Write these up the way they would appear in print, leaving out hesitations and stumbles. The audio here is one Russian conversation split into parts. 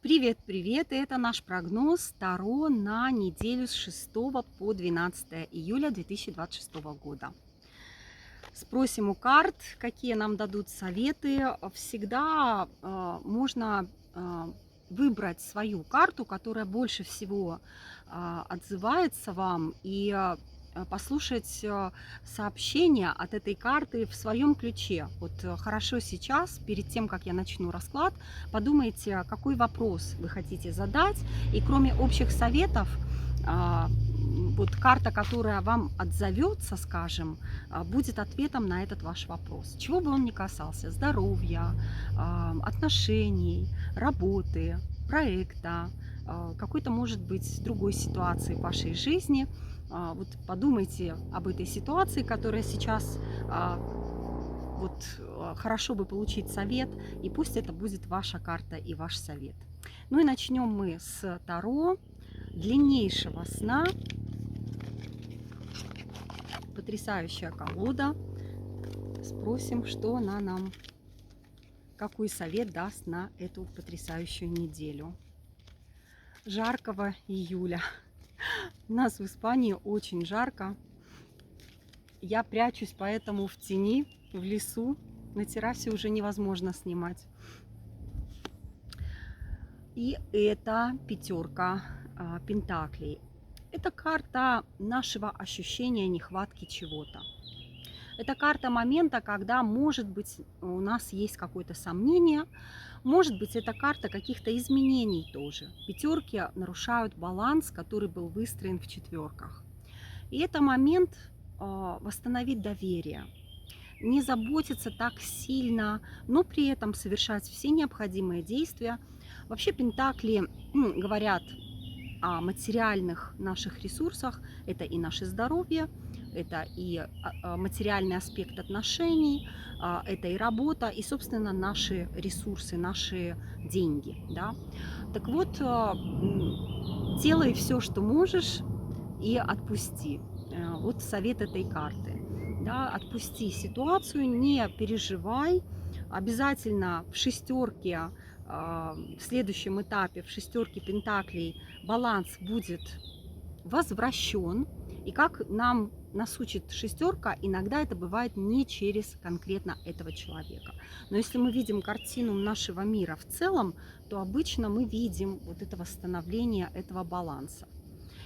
Привет, привет! Это наш прогноз Таро на неделю с 6 по 12 июля 2026 года. Спросим у карт, какие нам дадут советы. Всегда можно выбрать свою карту, которая больше всего отзывается вам, и послушать сообщение от этой карты в своем ключе. Вот хорошо сейчас, перед тем, как я начну расклад, подумайте, какой вопрос вы хотите задать, и кроме общих советов, вот карта, которая вам отзовется, скажем, будет ответом на этот ваш вопрос. Чего бы он ни касался: здоровья, отношений, работы, проекта, какой-то, может быть, другой ситуации в вашей жизни. Вот подумайте об этой ситуации, которая сейчас, хорошо бы получить совет, и пусть это будет ваша карта и ваш совет. Ну и начнем мы с Таро длиннейшего сна. Потрясающая колода. Спросим, что она нам, какой совет даст на эту потрясающую неделю. Жаркого июля. У нас в Испании очень жарко. Я прячусь поэтому в тени, в лесу. На террасе уже невозможно снимать. И это пятерка пентаклей. Это карта нашего ощущения нехватки чего-то. Это карта момента, когда, может быть, у нас есть какое-то сомнение, может быть, это карта каких-то изменений тоже. Пятерки нарушают баланс, который был выстроен в четверках. И это момент восстановить доверие, не заботиться так сильно, но при этом совершать все необходимые действия. Вообще пентакли говорят о материальных наших ресурсах. Это и наше здоровье, это и материальный аспект отношений, это и работа, и, собственно, наши ресурсы, наши деньги. Да? Так вот, делай все, что можешь, и отпусти. Вот совет этой карты. Да? Отпусти ситуацию, не переживай. Обязательно в шестерке, в следующем этапе, в шестерке пентаклей, баланс будет возвращен. И как нас учит шестерка, иногда это бывает не через конкретно этого человека. Но если мы видим картину нашего мира в целом, то обычно мы видим вот это восстановление этого баланса.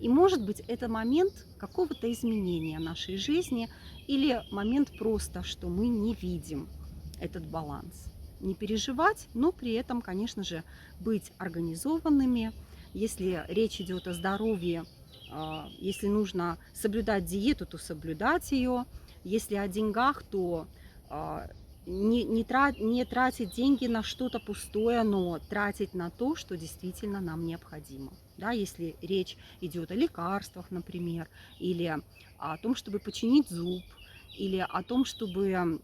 И может быть это момент какого-то изменения нашей жизни или момент просто, что мы не видим этот баланс. Не переживать, но при этом, конечно же, быть организованными. Если речь идет о здоровье, если нужно соблюдать диету, то соблюдать ее. Если о деньгах, то не тратить деньги на что-то пустое, но тратить на то, что действительно нам необходимо. Да, если речь идет о лекарствах, например, или о том, чтобы починить зуб, или о том, чтобы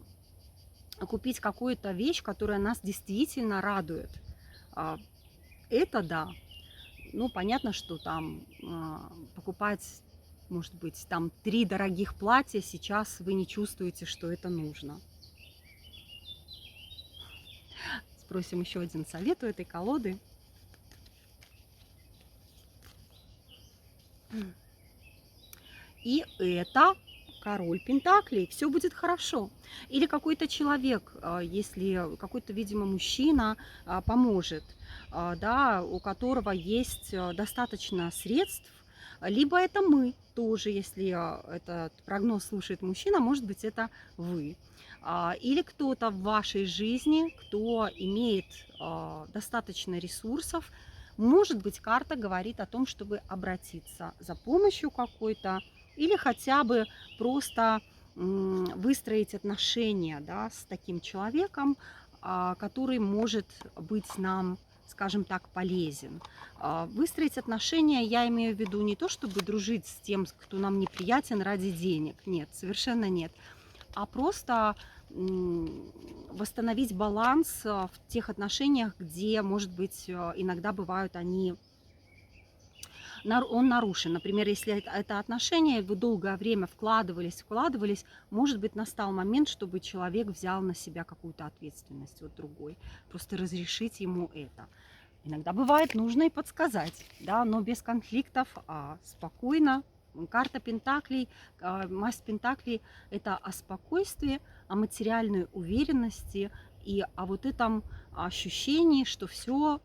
купить какую-то вещь, которая нас действительно радует. Это да. Ну, понятно, что там покупать, может быть, там 3 дорогих платья, сейчас вы не чувствуете, что это нужно. Спросим еще один совет у этой колоды. И это король пентаклей. Все будет хорошо. Или какой-то человек, если какой-то, видимо, мужчина поможет, да, у которого есть достаточно средств. Либо это мы тоже, если этот прогноз слушает мужчина, может быть, это вы. Или кто-то в вашей жизни, кто имеет достаточно ресурсов. Может быть, карта говорит о том, чтобы обратиться за помощью какой-то, или хотя бы просто выстроить отношения, да, с таким человеком, который может быть нам, скажем так, полезен. Выстроить отношения, я имею в виду не то, чтобы дружить с тем, кто нам неприятен ради денег. Нет, совершенно нет. А просто восстановить баланс в тех отношениях, где, может быть, иногда бывают он нарушен. Например, если это отношения, вы долгое время вкладывались, может быть, настал момент, чтобы человек взял на себя какую-то ответственность, вот другой. Просто разрешить ему это. Иногда бывает нужно и подсказать, да, но без конфликтов, а спокойно. Карта Пентаклей, масть Пентаклей – это о спокойствии, о материальной уверенности и о вот этом ощущении, что все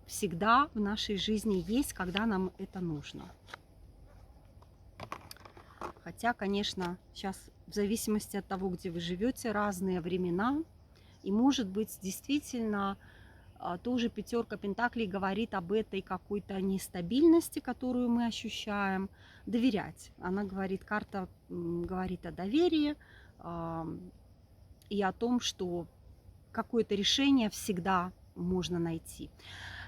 всегда в нашей жизни есть, когда нам это нужно. Хотя, конечно, сейчас в зависимости от того, где вы живете, разные времена, и может быть действительно тоже пятерка Пентаклей говорит об этой какой-то нестабильности, которую мы ощущаем. Доверять. Она говорит, карта говорит о доверии и о том, что какое-то решение всегда можно найти.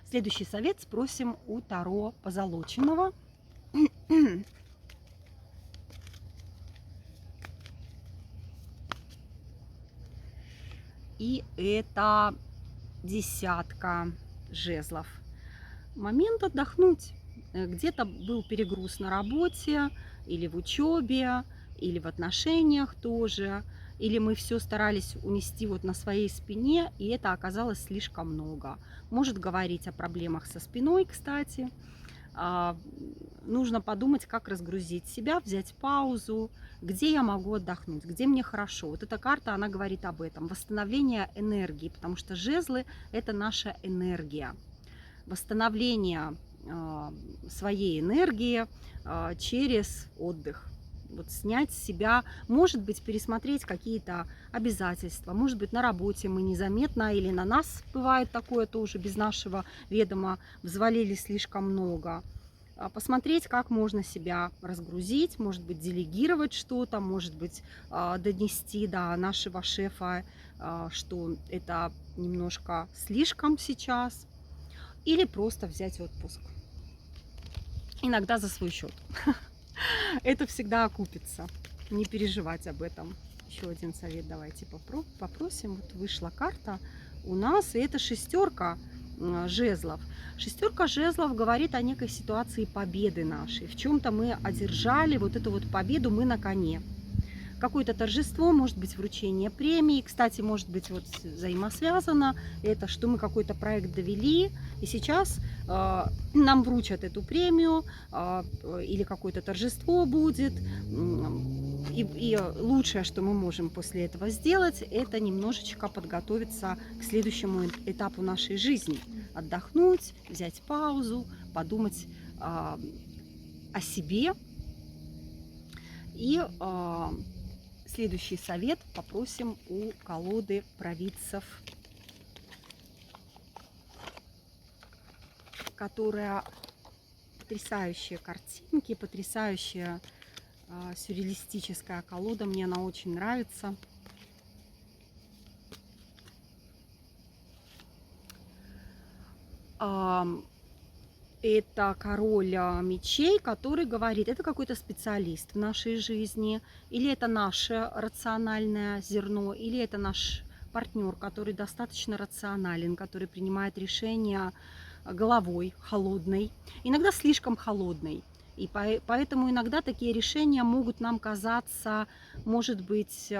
Следующий совет спросим у Таро Позолоченного. И это десятка жезлов. Момент отдохнуть. Где-то был перегруз на работе, или в учебе, или в отношениях тоже. Или мы все старались унести вот на своей спине, и это оказалось слишком много. Может говорить о проблемах со спиной, кстати. Нужно подумать, как разгрузить себя, взять паузу, где я могу отдохнуть, где мне хорошо. Вот эта карта, она говорит об этом. Восстановление энергии, потому что жезлы – это наша энергия. Восстановление своей энергии через отдых. Вот снять с себя, может быть, пересмотреть какие-то обязательства, может быть, на работе мы незаметно, или на нас бывает такое тоже, без нашего ведома, взвалили слишком много. Посмотреть, как можно себя разгрузить, может быть, делегировать что-то, может быть, донести до нашего шефа, что это немножко слишком сейчас, или просто взять отпуск. Иногда за свой счет. Это всегда окупится. Не переживать об этом. Еще один совет давайте попросим. Вот вышла карта у нас, и это шестерка жезлов. Шестерка жезлов говорит о некой ситуации победы нашей. В чем-то мы одержали вот эту вот победу, мы на коне. Какое-то торжество, может быть, вручение премии. Кстати, может быть, вот взаимосвязано это, что мы какой-то проект довели, и сейчас нам вручат эту премию, или какое-то торжество будет. И лучшее, что мы можем после этого сделать, это немножечко подготовиться к следующему этапу нашей жизни. Отдохнуть, взять паузу, подумать о себе. И следующий совет попросим у колоды провидцев, которая потрясающие картинки, потрясающая сюрреалистическая колода. Мне она очень нравится. Это король мечей, который говорит, это какой-то специалист в нашей жизни, или это наше рациональное зерно, или это наш партнер, который достаточно рационален, который принимает решения головой, холодной, иногда слишком холодной. И поэтому иногда такие решения могут нам казаться, может быть,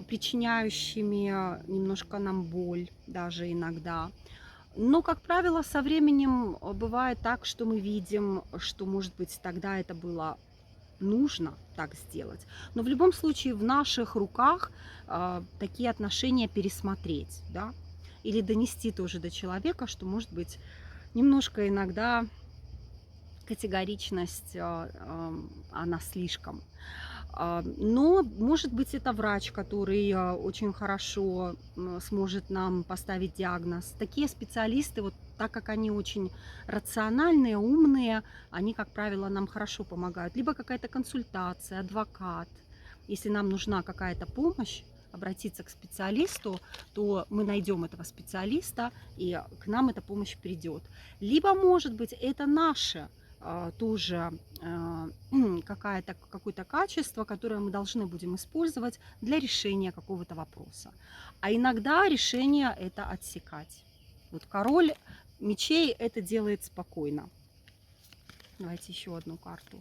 причиняющими немножко нам боль даже иногда. Но, как правило, со временем бывает так, что мы видим, что, может быть, тогда это было нужно так сделать. Но в любом случае в наших руках такие отношения пересмотреть, да? Или донести тоже до человека, что, может быть, немножко иногда категоричность, она слишком. Но, может быть, это врач, который очень хорошо сможет нам поставить диагноз. Такие специалисты, вот так как они очень рациональные, умные, они, как правило, нам хорошо помогают. Либо какая-то консультация, адвокат. Если нам нужна какая-то помощь, обратиться к специалисту, то мы найдем этого специалиста, и к нам эта помощь придет. Либо, может быть, это наше тоже какое-то качество, которое мы должны будем использовать для решения какого-то вопроса. А иногда решение это отсекать. Вот король мечей это делает спокойно. Давайте еще одну карту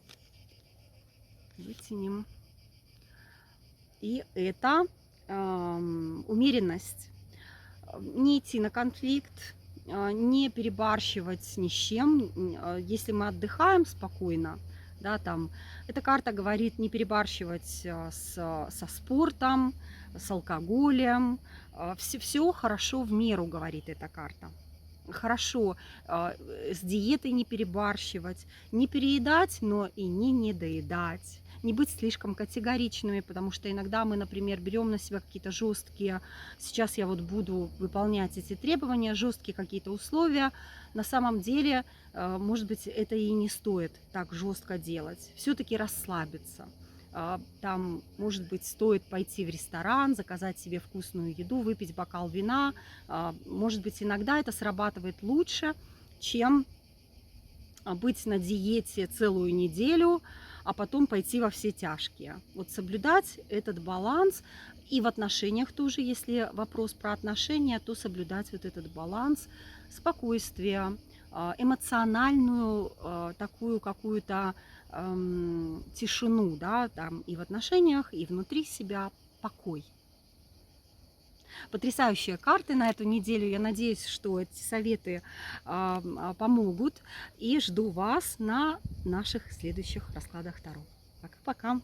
вытянем. И это умеренность. Не идти на конфликт, не перебарщивать ни с чем. Если мы отдыхаем спокойно, да, там, эта карта говорит не перебарщивать со спортом, с алкоголем. Все хорошо в меру, говорит эта карта. Хорошо с диетой не перебарщивать, не переедать, но и не недоедать. Не быть слишком категоричными, потому что иногда мы, например, берем на себя какие-то жесткие, сейчас я вот буду выполнять эти требования, жесткие какие-то условия. На самом деле, может быть, это и не стоит так жестко делать. Все-таки расслабиться. Там, может быть, стоит пойти в ресторан, заказать себе вкусную еду, выпить бокал вина. Может быть, иногда это срабатывает лучше, чем быть на диете целую неделю, а потом пойти во все тяжкие. Вот соблюдать этот баланс и в отношениях тоже, если вопрос про отношения, то соблюдать вот этот баланс, спокойствие, эмоциональную такую какую-то тишину, да, там и в отношениях, и внутри себя покой. Потрясающие карты на эту неделю. Я надеюсь, что эти советы помогут. И жду вас на наших следующих раскладах Таро. Пока-пока.